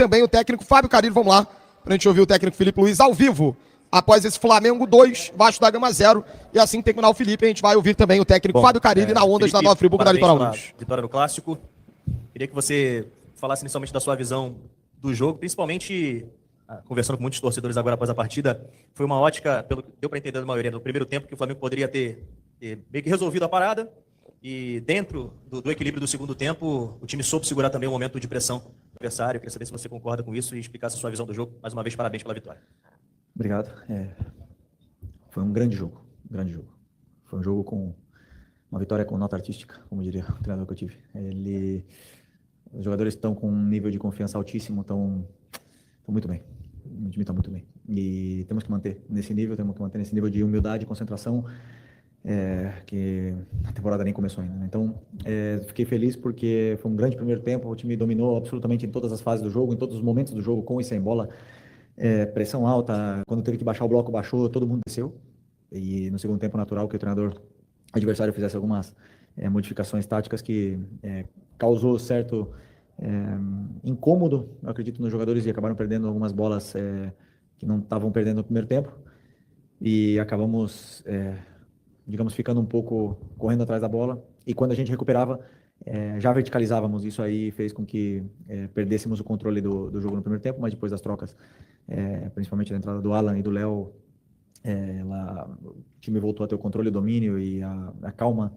Também o técnico Fábio Carille, vamos lá, pra gente ouvir o técnico Felipe Luiz ao vivo, após esse Flamengo 2, Vasco da Gama 0, e assim que terminar o Felipe, a gente vai ouvir também o técnico Fábio Carille na Ondas da Nova Friburgo da Litoral News. Vitória no Clássico. Queria que você falasse inicialmente da sua visão do jogo, principalmente conversando com muitos torcedores agora após a partida, foi uma ótica, pelo que deu para entender da maioria, no primeiro tempo, que o Flamengo poderia ter meio que resolvido a parada, e dentro do equilíbrio do segundo tempo, o time soube segurar também o momento de pressão do adversário. Eu queria saber se você concorda com isso e explicasse a sua visão do jogo. Mais uma vez, parabéns pela vitória. Obrigado. Foi um grande jogo, Foi um jogo com uma vitória com nota artística, como diria o treinador que eu tive. Os jogadores estão com um nível de confiança altíssimo, estão muito bem. O time está muito bem. E temos que manter nesse nível de humildade e concentração, que a temporada nem começou ainda, né? Então, fiquei feliz porque foi um grande primeiro tempo, o time dominou absolutamente em todas as fases do jogo, em todos os momentos do jogo, com e sem bola. Pressão alta, quando teve que baixar o bloco, baixou, todo mundo desceu. E no segundo tempo, natural que o treinador adversário fizesse algumas modificações táticas que causou certo incômodo, eu acredito, nos jogadores, e acabaram perdendo algumas bolas que não estavam perdendo no primeiro tempo. E acabamos, digamos, ficando um pouco correndo atrás da bola. E quando a gente recuperava, já verticalizávamos. Isso aí fez com que perdêssemos o controle do jogo no primeiro tempo, mas depois das trocas, principalmente da entrada do Alan e do Léo, o time voltou a ter o controle, o domínio e a calma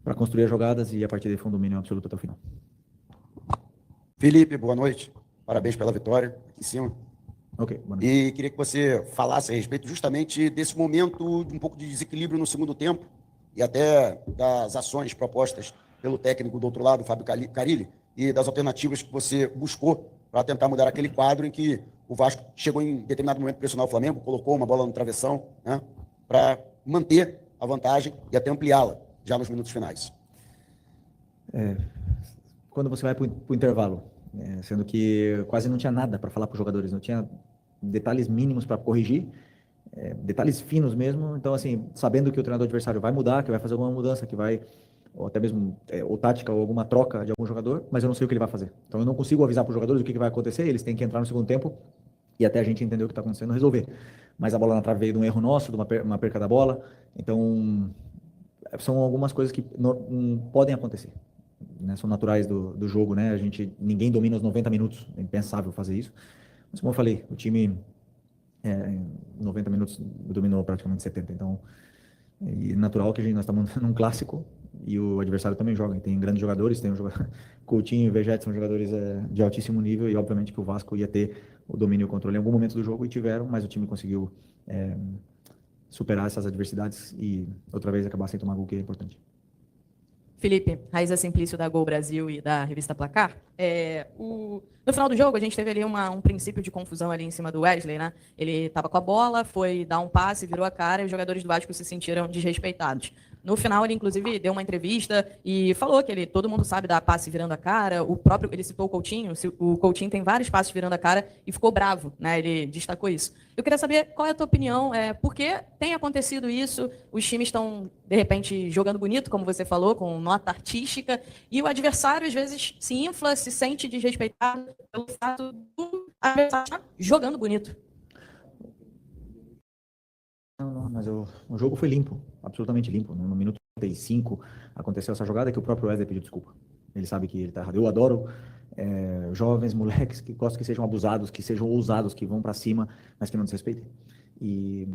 para construir as jogadas, e a partir daí foi um domínio absoluto até o final. Felipe, boa noite. Parabéns pela vitória aqui em cima. Ok, boa noite. E queria que você falasse a respeito justamente desse momento de um pouco de desequilíbrio no segundo tempo e até das ações propostas pelo técnico do outro lado, Fábio Carille, e das alternativas que você buscou para tentar mudar aquele quadro em que o Vasco chegou em determinado momento a pressionar o Flamengo, colocou uma bola no travessão, né, para manter a vantagem e até ampliá-la já nos minutos finais. Quando você vai para o intervalo, sendo que quase não tinha nada para falar para os jogadores, não tinha detalhes mínimos para corrigir, detalhes finos mesmo. Então, assim, sabendo que o treinador adversário vai mudar, que vai fazer alguma mudança, que vai, ou até mesmo ou tática, ou alguma troca de algum jogador, mas eu não sei o que ele vai fazer. Então, eu não consigo avisar para os jogadores o que vai acontecer, eles têm que entrar no segundo tempo e até a gente entender o que está acontecendo, resolver. Mas a bola na trave veio de um erro nosso, de uma perca da bola. Então, são algumas coisas que não podem acontecer, né? São naturais do jogo, né? Ninguém domina os 90 minutos, é impensável fazer isso. Mas, como eu falei, o time em 90 minutos dominou praticamente 70. Então, é natural que nós estamos num clássico e o adversário também joga. Tem grandes jogadores, tem Coutinho e Vegetti, são jogadores de altíssimo nível, e obviamente que o Vasco ia ter o domínio e o controle em algum momento do jogo, e tiveram, mas o time conseguiu superar essas adversidades e outra vez acabar sem tomar gol, que é importante. Felipe, Raíza Simplício da Gol Brasil e da revista Placar. No final do jogo, a gente teve ali um princípio de confusão ali em cima do Wesley, né? Ele estava com a bola, foi dar um passe, virou a cara, e os jogadores do Vasco se sentiram desrespeitados. No final, ele, inclusive, deu uma entrevista e falou que todo mundo sabe dar passe virando a cara. Ele citou o Coutinho tem vários passes virando a cara e ficou bravo, né? Ele destacou isso. Eu queria saber qual é a tua opinião, por que tem acontecido isso, os times estão, de repente, jogando bonito, como você falou, com nota artística, e o adversário, às vezes, se infla, se sente desrespeitado pelo fato do adversário estar jogando bonito. Não, mas o jogo foi limpo, absolutamente limpo. No minuto 35 aconteceu essa jogada que o próprio Wesley pediu desculpa. Ele sabe que ele está errado. Eu adoro jovens, moleques que gostam que sejam abusados, que sejam ousados, que vão para cima, mas que não desrespeitem. E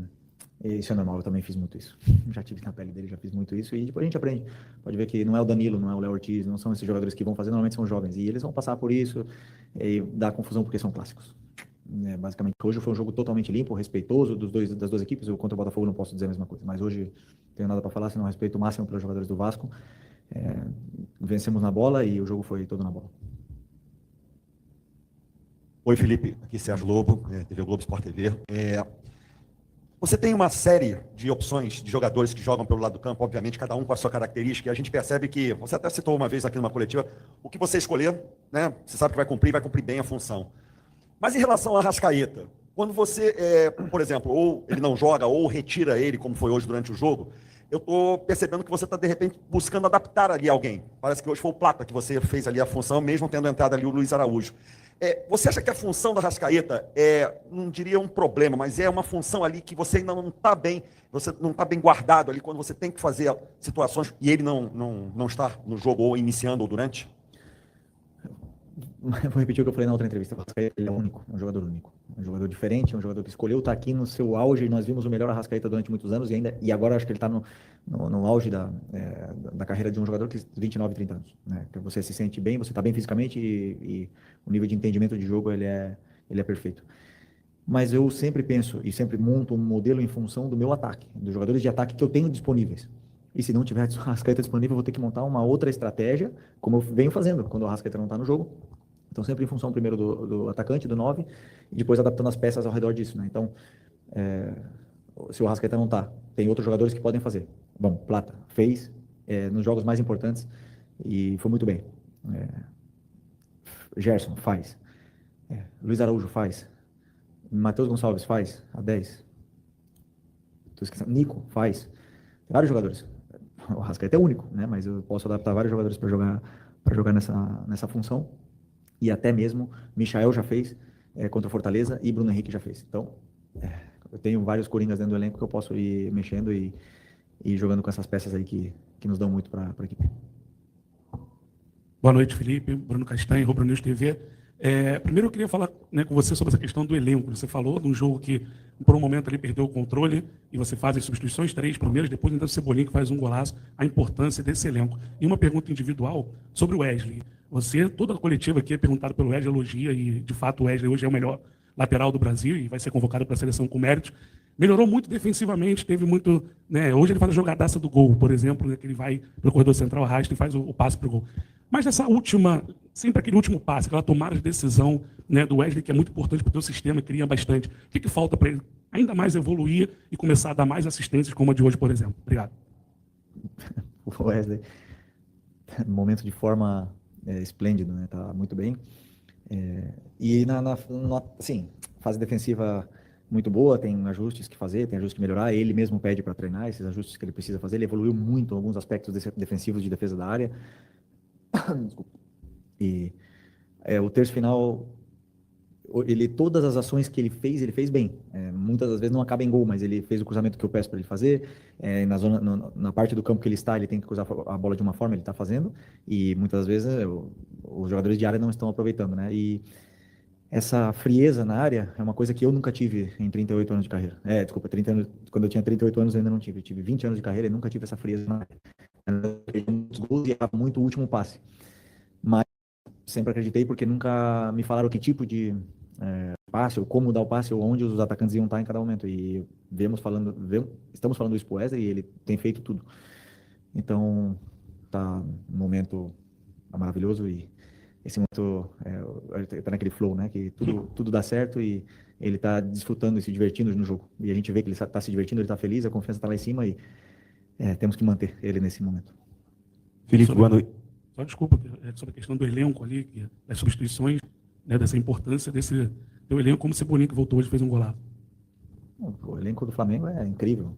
isso é normal, eu também fiz muito isso. Já tive na pele dele, já fiz muito isso, e depois a gente aprende. Pode ver que não é o Danilo, não é o Léo Ortiz, não são esses jogadores que vão fazer, normalmente são jovens, e eles vão passar por isso e dá confusão porque são clássicos. Basicamente, hoje foi um jogo totalmente limpo, respeitoso das duas equipes. Eu contra o Botafogo não posso dizer a mesma coisa, mas hoje não tenho nada para falar, senão respeito máximo pelos jogadores do Vasco. Vencemos na bola e o jogo foi todo na bola. Oi, Felipe, aqui Sérgio Lobo, TV Globo Sport TV. Você tem uma série de opções de jogadores que jogam pelo lado do campo, obviamente, cada um com a sua característica, e a gente percebe que, você até citou uma vez aqui numa coletiva, o que você escolher, né, você sabe que vai cumprir bem a função. Mas em relação ao Arrascaeta, quando você, por exemplo, ou ele não joga, ou retira ele, como foi hoje durante o jogo, eu estou percebendo que você está, de repente, buscando adaptar ali alguém. Parece que hoje foi o Plata que você fez ali a função, mesmo tendo entrado ali o Luiz Araújo. Você acha que a função da Arrascaeta não diria um problema, mas é uma função ali que você ainda não está bem, você não está bem guardado ali quando você tem que fazer situações e ele não está no jogo ou iniciando ou durante? Vou repetir o que eu falei na outra entrevista. O Arrascaeta, ele é único, é um jogador único. É um jogador diferente, é um jogador que escolheu estar aqui no seu auge. Nós vimos o melhor Arrascaeta durante muitos anos e agora acho que ele está no auge da carreira de um jogador que tem 29, 30 anos. Né? Que você se sente bem, você está bem fisicamente e o nível de entendimento de jogo ele é perfeito. Mas eu sempre penso e sempre monto um modelo em função do meu ataque, dos jogadores de ataque que eu tenho disponíveis. E se não tiver a Arrascaeta disponível, eu vou ter que montar uma outra estratégia, como eu venho fazendo quando o Arrascaeta não está no jogo. Então, sempre em função primeiro do atacante, do 9, e depois adaptando as peças ao redor disso. Né? Então, se o Arrascaeta não está, tem outros jogadores que podem fazer. Bom, Plata fez nos jogos mais importantes e foi muito bem. Gerson faz. Luiz Araújo faz. Matheus Gonçalves faz, a 10. Nico faz. Vários jogadores. O Arrascaeta é único, né? Mas eu posso adaptar vários jogadores para jogar nessa função. E até mesmo Michael já fez contra o Fortaleza e Bruno Henrique já fez. Então, eu tenho vários coringas dentro do elenco que eu posso ir mexendo e jogando com essas peças aí que nos dão muito para a equipe. Boa noite, Felipe. Bruno Castanho, Rubro News TV. Primeiro eu queria falar, né, com você sobre essa questão do elenco. Você falou de um jogo que, por um momento, ele perdeu o controle e você faz as substituições, 3 primeiros, depois ainda o Cebolinha que faz um golaço, a importância desse elenco. E uma pergunta individual sobre o Wesley. Você, toda a coletiva aqui é perguntada pelo Wesley, elogia, e de fato o Wesley hoje é o melhor lateral do Brasil e vai ser convocado para a seleção com méritos. Melhorou muito defensivamente, teve muito... Né, hoje ele faz a jogadaça do gol, por exemplo, né, que ele vai para o corredor central, arrasta e faz o passe para o gol. Mas essa última, sempre aquele último passe, aquela tomada de decisão, né, do Wesley, que é muito importante para o teu sistema, cria bastante. O que falta para ele ainda mais evoluir e começar a dar mais assistências como a de hoje, por exemplo? Obrigado. O Wesley, momento de forma esplêndido, né? Tá muito bem. E assim, fase defensiva muito boa, tem ajustes que fazer, tem ajustes que melhorar. Ele mesmo pede para treinar esses ajustes que ele precisa fazer. Ele evoluiu muito em alguns aspectos defensivos de defesa da área. Desculpa. E o terço final, todas as ações que ele fez bem. Muitas das vezes não acaba em gol, mas ele fez o cruzamento que eu peço para ele fazer. Na parte do campo que ele está, ele tem que cruzar a bola de uma forma, ele está fazendo. E muitas vezes os jogadores de área não estão aproveitando, né? E essa frieza na área é uma coisa que eu nunca tive em 38 anos de carreira. 30 anos, quando eu tinha 38 anos eu ainda não tive. Eu tive 20 anos de carreira e nunca tive essa frieza na área. Muitos gols e errava muito o último passe. Mas sempre acreditei porque nunca me falaram que tipo de passe, ou como dar o passe, ou onde os atacantes iam estar em cada momento. E estamos falando isso pro Wesley e ele tem feito tudo. Então, tá um momento maravilhoso e esse momento tá naquele flow, né? Que tudo dá certo e ele tá desfrutando e se divertindo no jogo. E a gente vê que ele tá se divertindo, ele tá feliz, a confiança tá lá em cima e temos que manter ele nesse momento. Felipe, boa noite. Só desculpa, sobre a questão do elenco ali, das substituições, né, dessa importância desse teu elenco, como o Cebolinha que voltou hoje fez um golaço. O elenco do Flamengo é incrível.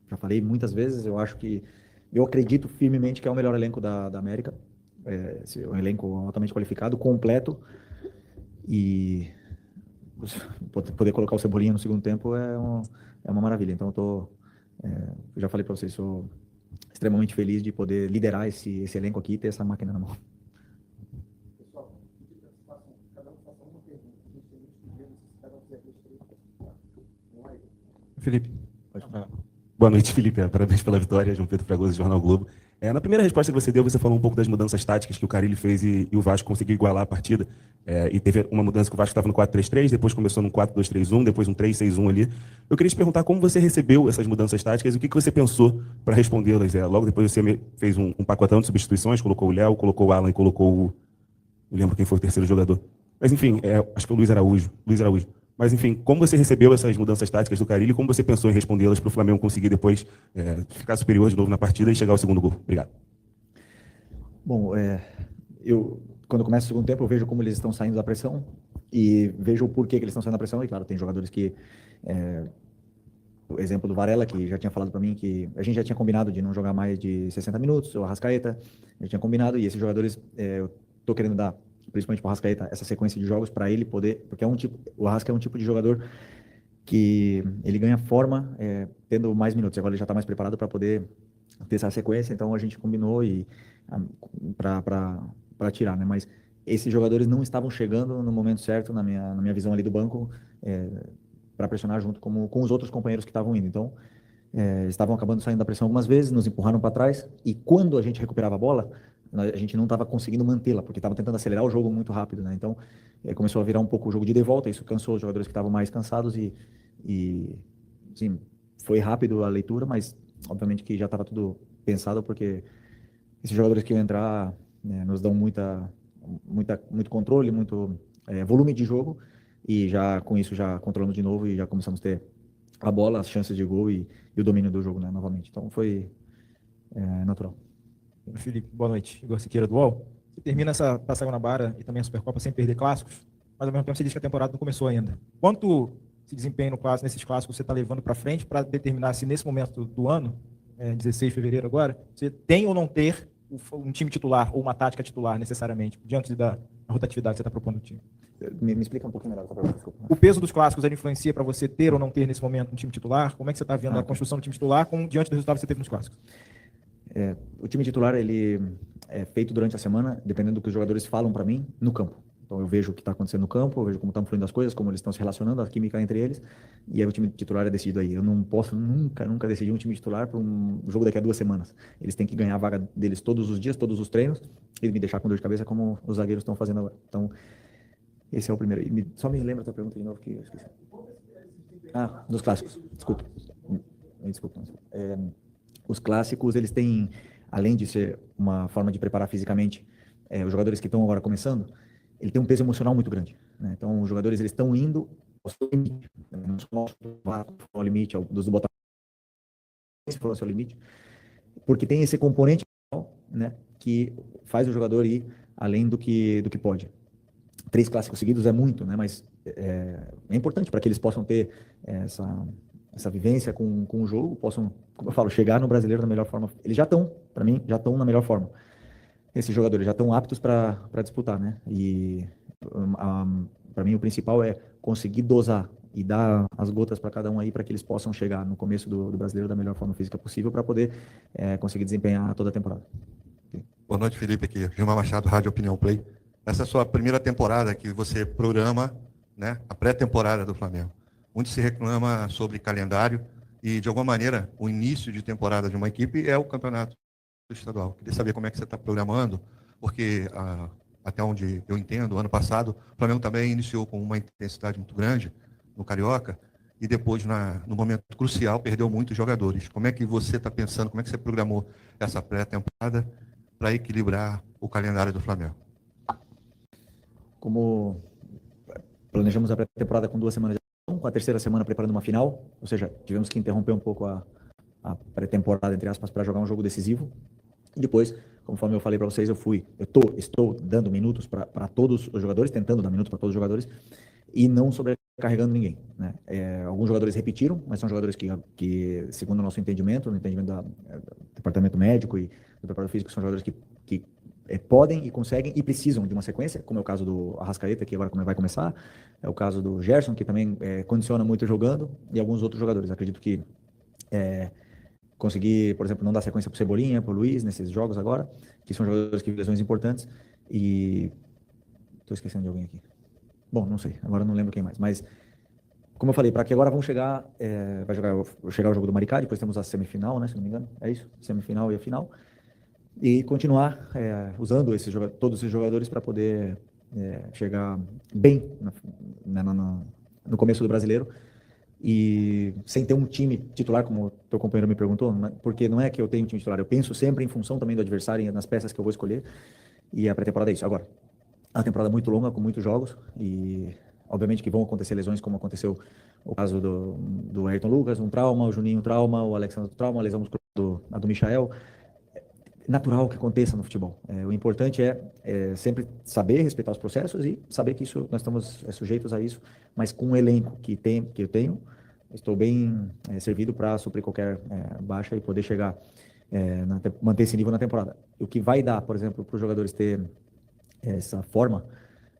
Já falei muitas vezes, eu acredito firmemente que é o melhor elenco da América. É um elenco altamente qualificado, completo, e poder colocar o Cebolinha no segundo tempo é uma maravilha. Então eu já falei para vocês, sou extremamente feliz de poder liderar esse elenco aqui e ter essa máquina na mão. Pessoal, cada um faça uma pergunta. Felipe. Boa noite, Felipe. Parabéns pela vitória, João Pedro Fragoso, Jornal Globo. Na primeira resposta que você deu, você falou um pouco das mudanças táticas que o Carille fez e o Vasco conseguiu igualar a partida. E teve uma mudança que o Vasco estava no 4-3-3, depois começou no 4-2-3-1, depois um 3-6-1 ali. Eu queria te perguntar como você recebeu essas mudanças táticas e o que você pensou para respondê-las. Logo depois você fez um pacotão de substituições, colocou o Léo, colocou o Alan e colocou o... Não lembro quem foi o terceiro jogador. Mas enfim, acho que foi o Luiz Araújo. Mas, enfim, como você recebeu essas mudanças táticas do Carille e como você pensou em respondê-las para o Flamengo conseguir depois ficar superior de novo na partida e chegar ao segundo gol? Obrigado. Bom, quando começa o segundo tempo, eu vejo como eles estão saindo da pressão e vejo o porquê que eles estão saindo da pressão. E, claro, tem jogadores que o exemplo do Varela, que já tinha falado para mim que a gente já tinha combinado de não jogar mais de 60 minutos, o Arrascaeta, já tinha combinado, e esses jogadores, eu tô querendo dar, principalmente para o Arrascaeta, essa sequência de jogos para ele poder, porque o Arrasca é um tipo de jogador que ele ganha forma tendo mais minutos, agora ele já está mais preparado para poder ter essa sequência, então a gente combinou para tirar, né? Mas esses jogadores não estavam chegando no momento certo, na minha visão ali do banco, para pressionar junto com os outros companheiros que estavam indo. Então, estavam acabando saindo da pressão algumas vezes, nos empurraram para trás, e quando a gente recuperava a bola, a gente não estava conseguindo mantê-la, porque estava tentando acelerar o jogo muito rápido, né? Então, começou a virar um pouco o jogo de volta, isso cansou os jogadores que estavam mais cansados sim, foi rápido a leitura, mas obviamente que já estava tudo pensado, porque esses jogadores que iam entrar nos dão muito controle, muito volume de jogo, e já com isso já controlamos de novo e já começamos a ter a bola, as chances de gol e o domínio do jogo, né, novamente. Então foi natural. Felipe, boa noite. Igor Siqueira do UOL. Você termina essa Taça Guanabara e também a Supercopa sem perder clássicos, mas ao mesmo tempo você diz que a temporada não começou ainda. Quanto se desempenho nesses clássicos você está levando para frente para determinar se nesse momento do ano, 16 de fevereiro agora, você tem ou não ter um time titular ou uma tática titular necessariamente, diante da rotatividade que você está propondo no time? Me explica um pouquinho melhor, desculpa. O peso dos clássicos ele influencia para você ter ou não ter nesse momento um time titular? Como é que você está vendo a construção do time titular diante do resultado que você teve nos clássicos? O time titular ele é feito durante a semana, dependendo do que os jogadores falam para mim no campo. Então eu vejo o que está acontecendo no campo, eu vejo como estão fluindo as coisas, como eles estão se relacionando, a química entre eles, e aí o time titular é decidido aí. Eu não posso nunca decidir um time titular para um jogo daqui a 2 semanas. Eles têm que ganhar a vaga deles todos os dias, todos os treinos, e me deixar com dor de cabeça como os zagueiros estão fazendo agora. Então esse é o primeiro. Só me lembra a tua pergunta de novo que eu esqueci. Dos clássicos. Desculpa. Desculpa. Os clássicos, eles têm, além de ser uma forma de preparar fisicamente os jogadores que estão agora começando, ele tem um peso emocional muito grande, né? Então, os jogadores eles estão indo ao seu limite, ao limite dos do Botafogo, ao seu limite, porque tem esse componente, né, que faz o jogador ir além do que pode. 3 clássicos seguidos é muito, né? Mas é importante para que eles possam ter essa vivência com o jogo, possam, como eu falo, chegar no Brasileiro da melhor forma. Eles já estão, para mim, na melhor forma. Esses jogadores já estão aptos para disputar, né? E para mim o principal é conseguir dosar e dar as gotas para cada um aí, para que eles possam chegar no começo do Brasileiro da melhor forma física possível, para poder conseguir desempenhar toda a temporada. Boa noite, Felipe, aqui. Gilmar Machado, Rádio Opinião Play. Essa é a sua primeira temporada que você programa, né, a pré-temporada do Flamengo. Onde se reclama sobre calendário e, de alguma maneira, o início de temporada de uma equipe é o campeonato estadual. Queria saber como é que você está programando, porque até onde eu entendo, ano passado, o Flamengo também iniciou com uma intensidade muito grande no Carioca e depois, no momento crucial, perdeu muitos jogadores. Como é que você está pensando, como é que você programou essa pré-temporada para equilibrar o calendário do Flamengo? Como planejamos a pré-temporada com 2 semanas de ação, com a 3ª semana preparando uma final, ou seja, tivemos que interromper um pouco a pré-temporada, entre aspas, para jogar um jogo decisivo. E depois, conforme eu falei para vocês, estou dando minutos para todos os jogadores, tentando dar minutos para todos os jogadores, e não sobrecarregando ninguém, né? Alguns jogadores repetiram, mas são jogadores que segundo o nosso entendimento, no entendimento do departamento médico e do preparador físico, são jogadores que podem e conseguem e precisam de uma sequência, como é o caso do Arrascaeta, que agora vai começar, é o caso do Gerson, que também condiciona muito jogando, e alguns outros jogadores. Acredito que conseguir, por exemplo, não dar sequência para o Cebolinha, para o Luiz, nesses jogos agora, que são jogadores que lesões importantes, e estou esquecendo de alguém aqui. Bom, não sei, agora não lembro quem mais, mas como eu falei, para que agora vão chegar, vai chegar o jogo do Maricá, depois temos a semifinal, né, se não me engano, é isso, semifinal e a final, e continuar usando todos esses jogadores para poder chegar bem no começo do Brasileiro, e sem ter um time titular, como o teu companheiro me perguntou, porque não é que eu tenho um time titular, eu penso sempre em função também do adversário e nas peças que eu vou escolher, e a pré-temporada é isso. Agora, a temporada é muito longa, com muitos jogos, e obviamente que vão acontecer lesões, como aconteceu o caso do Ayrton Lucas, um trauma, o Juninho um trauma, o Alexandre um trauma, a lesão muscular do Michael. Natural que aconteça no futebol. O importante é sempre saber respeitar os processos e saber que isso nós estamos sujeitos a isso, mas com o elenco que eu tenho, estou bem servido para suprir qualquer baixa e poder chegar, manter esse nível na temporada. O que vai dar, por exemplo, para os jogadores ter essa forma,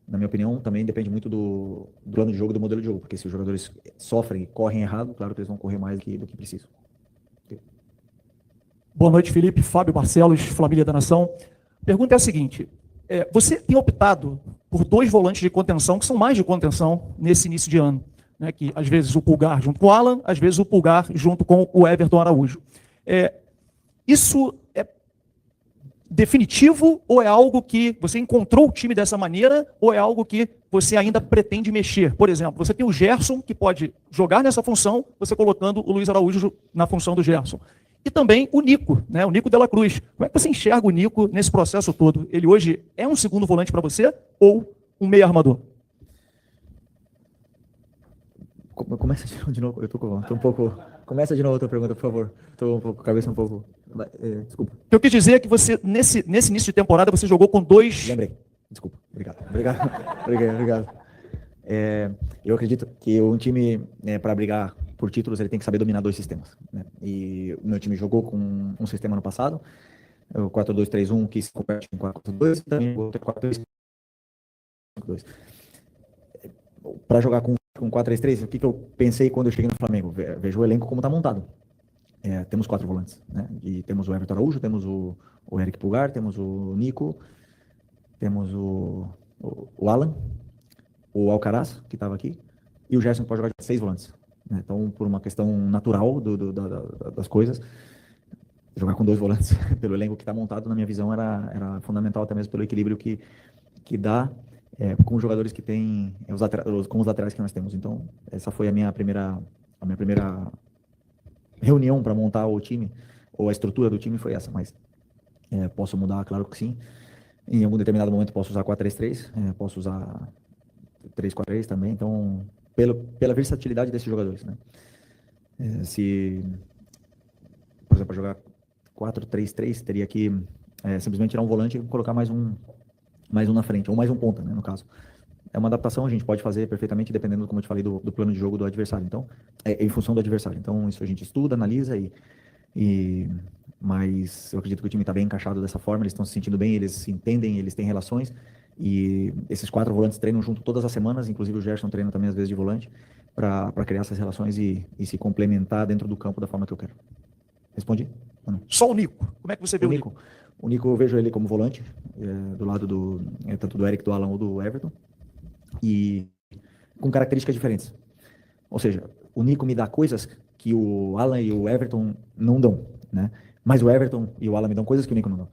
na minha opinião, também depende muito do plano de jogo, do modelo de jogo, porque se os jogadores sofrem e correm errado, claro que eles vão correr mais do que precisam. Boa noite, Felipe. Fábio Barcelos, Família da Nação. A pergunta é a seguinte: você tem optado por 2 volantes de contenção, que são mais de contenção nesse início de ano, né? Que às vezes o Pulgar junto com o Alan, às vezes o Pulgar junto com o Everton Araújo. Isso é definitivo ou é algo que você encontrou o time dessa maneira ou é algo que você ainda pretende mexer? Por exemplo, você tem o Gerson, que pode jogar nessa função, você colocando o Luiz Araújo na função do Gerson. E também o Nico, né? O Nico de la Cruz. Como é que você enxerga o Nico nesse processo todo? Ele hoje é um segundo volante para você ou um meio armador? Começa de novo, tô um pouco... Começa de novo a outra pergunta, por favor. Estou um pouco, cabeça um pouco... Desculpa. O que eu quis dizer é que você, nesse início de temporada, você jogou com 2... Lembrei. Desculpa. Obrigado. Eu acredito que um time, para brigar por títulos, ele tem que saber dominar 2 sistemas, né? E o meu time jogou com um sistema no passado, o 4-2-3-1, que se converte em 4-4-2, e também o 4-2-5-2. Para jogar com 4-3-3, o que eu pensei quando eu cheguei no Flamengo? Vejo o elenco como está montado. Temos 4 volantes, né? E temos o Everton Araújo, temos o Eric Pulgar, temos o Nico, temos o Alan, o Alcaraz, que estava aqui, e o Gerson pode jogar de 6 volantes, né? Então, por uma questão natural das coisas, jogar com 2 volantes pelo elenco que está montado, na minha visão, era fundamental, até mesmo pelo equilíbrio que dá com os jogadores que têm, com os laterais que nós temos. Então, essa foi a minha primeira reunião para montar o time, ou a estrutura do time foi essa, mas posso mudar, claro que sim. Em algum determinado momento posso usar 4-3-3, posso usar 3-4-3 também, então, pela versatilidade desses jogadores, né? Se, por exemplo, jogar 4-3-3, teria que simplesmente tirar um volante e colocar mais um na frente, ou mais um ponta, né, no caso. É uma adaptação, a gente pode fazer perfeitamente, dependendo, como eu te falei, do plano de jogo do adversário. Então, em função do adversário. Então, isso a gente estuda, analisa, mas eu acredito que o time está bem encaixado dessa forma, eles estão se sentindo bem, eles se entendem, eles têm relações, e esses 4 volantes treinam junto todas as semanas, inclusive o Gerson treina também às vezes de volante, para criar essas relações e se complementar dentro do campo da forma que eu quero. Respondi? Ou não? Só o Nico. Como é que você vê o Nico? O Nico, eu vejo ele como volante, do lado tanto do Eric, do Alan ou do Everton, e com características diferentes. Ou seja, o Nico me dá coisas que o Alan e o Everton não dão, né? Mas o Everton e o Alan me dão coisas que o Nico não dão.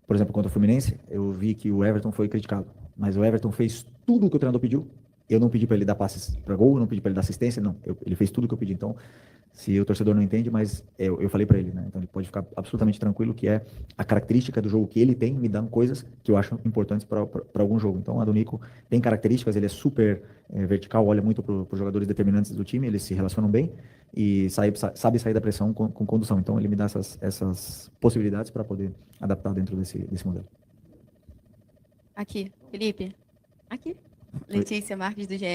Por exemplo, contra o Fluminense, eu vi que o Everton foi criticado, mas o Everton fez tudo o que o treinador pediu. Eu não pedi para ele dar passes para gol, não pedi para ele dar assistência, não. Ele fez tudo o que eu pedi. Então, se o torcedor não entende, mas eu falei para ele, né? Então ele pode ficar absolutamente tranquilo que é a característica do jogo que ele tem, me dando coisas que eu acho importantes para algum jogo. Então a do Nico tem características, ele é super vertical, olha muito para os jogadores determinantes do time, eles se relacionam bem e sabe sair da pressão com condução. Então ele me dá essas possibilidades para poder adaptar dentro desse modelo. Aqui, Felipe. Aqui. Letícia Marques, do GE.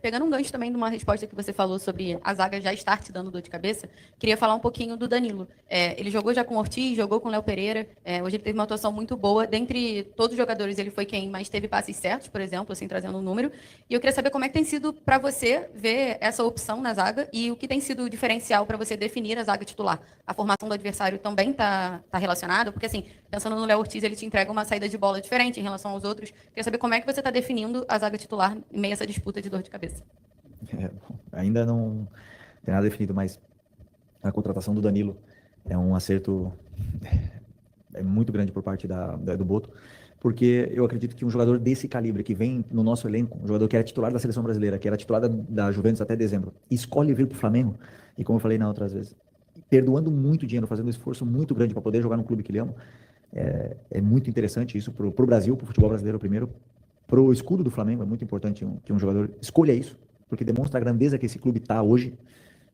Pegando um gancho também de uma resposta que você falou sobre a zaga já estar te dando dor de cabeça, queria falar um pouquinho do Danilo. Ele jogou já com o Ortiz, jogou com o Léo Pereira, hoje ele teve uma atuação muito boa. Dentre todos os jogadores, ele foi quem mais teve passes certos, por exemplo, assim, trazendo um número. E eu queria saber como é que tem sido para você ver essa opção na zaga e o que tem sido o diferencial para você definir a zaga titular. A formação do adversário também está relacionada? Porque, assim, pensando no Léo Ortiz, ele te entrega uma saída de bola diferente em relação aos outros. Queria saber como é que você está definindo a zaga titular em meio a essa disputa de dor de cabeça. Ainda não tem nada definido, mas a contratação do Danilo é um acerto muito grande por parte do Boto, porque eu acredito que um jogador desse calibre que vem no nosso elenco, um jogador que era titular da seleção brasileira, que era titular da Juventus até dezembro, escolhe vir para o Flamengo, e como eu falei na outras vezes, perdoando muito dinheiro, fazendo um esforço muito grande para poder jogar no clube que ele ama, é muito interessante isso para o Brasil, para o futebol brasileiro primeiro, para o escudo do Flamengo, é muito importante que um jogador escolha isso, porque demonstra a grandeza que esse clube está hoje,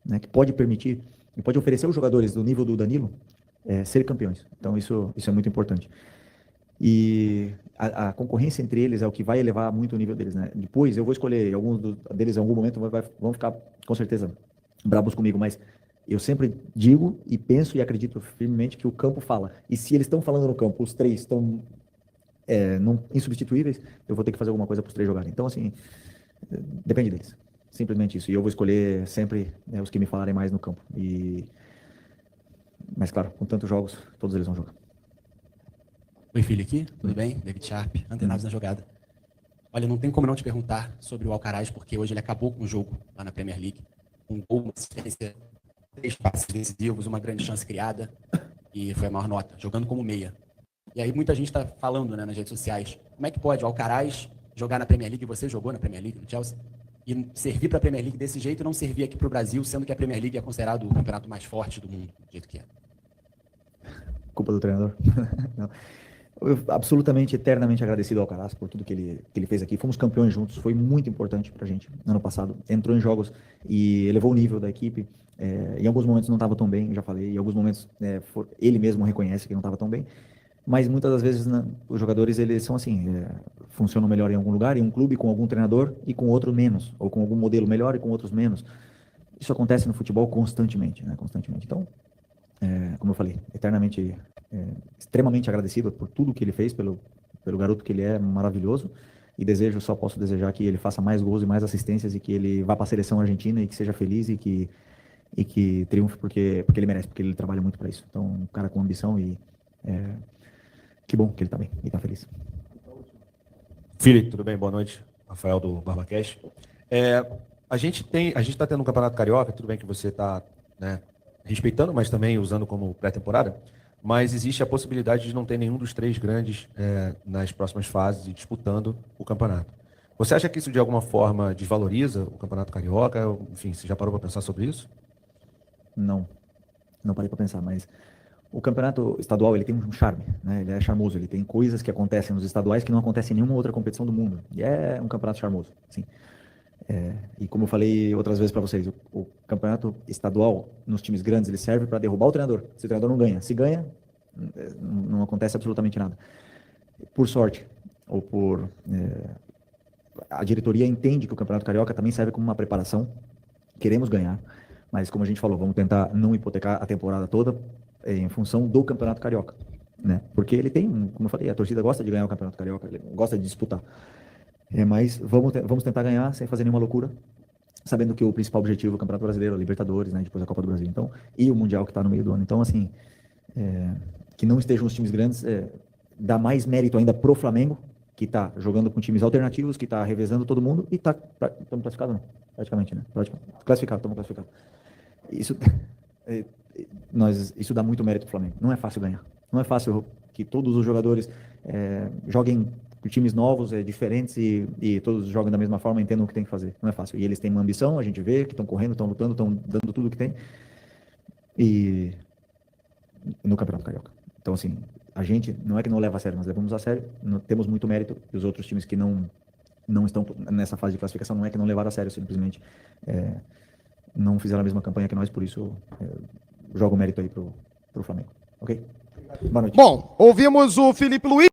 né, que pode permitir, e pode oferecer aos jogadores do nível do Danilo ser campeões. Então isso é muito importante. E a concorrência entre eles é o que vai elevar muito o nível deles, né? Depois eu vou escolher alguns deles em algum momento, vão ficar com certeza bravos comigo, mas eu sempre digo e penso e acredito firmemente que o campo fala. E se eles estão falando no campo, os três estão insubstituíveis, eu vou ter que fazer alguma coisa para os três jogarem. Então, assim, depende deles. Simplesmente isso. E eu vou escolher sempre os que me falarem mais no campo. Mas, claro, com tantos jogos, todos eles vão jogar. Oi, filho, aqui, tudo bem? David Sharp, antenados na jogada. Olha, não tem como não te perguntar sobre o Alcaraz, porque hoje ele acabou com o jogo lá na Premier League. Um gol, uma assistência, 3 passes decisivos, uma grande chance criada, e foi a maior nota, jogando como meia. E aí muita gente está falando, né, nas redes sociais, como é que pode o Alcaraz jogar na Premier League, você jogou na Premier League, no Chelsea, e servir para a Premier League desse jeito e não servir aqui para o Brasil, sendo que a Premier League é considerado o campeonato mais forte do mundo, do jeito que é. Culpa do treinador? Não. Eu absolutamente, eternamente agradecido ao Alcaraz por tudo que ele fez aqui. Fomos campeões juntos, foi muito importante pra gente no ano passado. Entrou em jogos e elevou o nível da equipe. Em alguns momentos não estava tão bem, já falei. Em alguns momentos ele mesmo reconhece que não estava tão bem. Mas muitas das vezes os jogadores eles são assim, funcionam melhor em algum lugar, em um clube com algum treinador e com outro menos. Ou com algum modelo melhor e com outros menos. Isso acontece no futebol constantemente, né? Constantemente. Então, como eu falei, eternamente, extremamente agradecido por tudo que ele fez, pelo garoto que ele é, maravilhoso, e só posso desejar que ele faça mais gols e mais assistências e que ele vá para a seleção argentina e que seja feliz e que triunfe porque ele merece, porque ele trabalha muito para isso. Então, um cara com ambição e que bom que ele está bem e está feliz. Felipe, tudo bem? Boa noite. Rafael do BarbaCast. A gente está tendo um campeonato carioca, tudo bem que você está, né, respeitando, mas também usando como pré-temporada, mas existe a possibilidade de não ter nenhum dos 3 grandes nas próximas fases e disputando o campeonato. Você acha que isso de alguma forma desvaloriza o campeonato carioca? Enfim, você já parou para pensar sobre isso? Não parei para pensar, mas o campeonato estadual ele tem um charme, né? Ele é charmoso, ele tem coisas que acontecem nos estaduais que não acontecem em nenhuma outra competição do mundo, e é um campeonato charmoso, sim. E como eu falei outras vezes para vocês, o campeonato estadual nos times grandes ele serve para derrubar o treinador. Se o treinador não ganha, se ganha, não acontece absolutamente nada. Por sorte, ou a diretoria entende que o campeonato carioca também serve como uma preparação. Queremos ganhar, mas como a gente falou, vamos tentar não hipotecar a temporada toda em função do campeonato carioca, né? Porque ele tem, como eu falei, a torcida gosta de ganhar o campeonato carioca, ele gosta de disputar. Mas vamos tentar ganhar sem fazer nenhuma loucura, sabendo que o principal objetivo é o Campeonato Brasileiro, a Libertadores, né, depois a Copa do Brasil, então, e o Mundial que está no meio do ano. Então, assim, que não estejam os times grandes, dá mais mérito ainda pro Flamengo, que está jogando com times alternativos, que está revezando todo mundo e estamos classificados, não, praticamente, né? Estamos classificados. Isso dá muito mérito pro Flamengo. Não é fácil ganhar. Não é fácil que todos os jogadores joguem com times novos, diferentes e todos jogam da mesma forma, entendam o que tem que fazer. Não é fácil. E eles têm uma ambição, a gente vê que estão correndo, estão lutando, estão dando tudo o que tem. E no Campeonato Carioca. Então, assim, a gente não é que não leva a sério, nós levamos a sério, temos muito mérito, e os outros times que não estão nessa fase de classificação não é que não levaram a sério, simplesmente não fizeram a mesma campanha que nós, por isso jogo o mérito aí pro Flamengo. Ok? Boa noite. Bom, ouvimos o Felipe Luiz.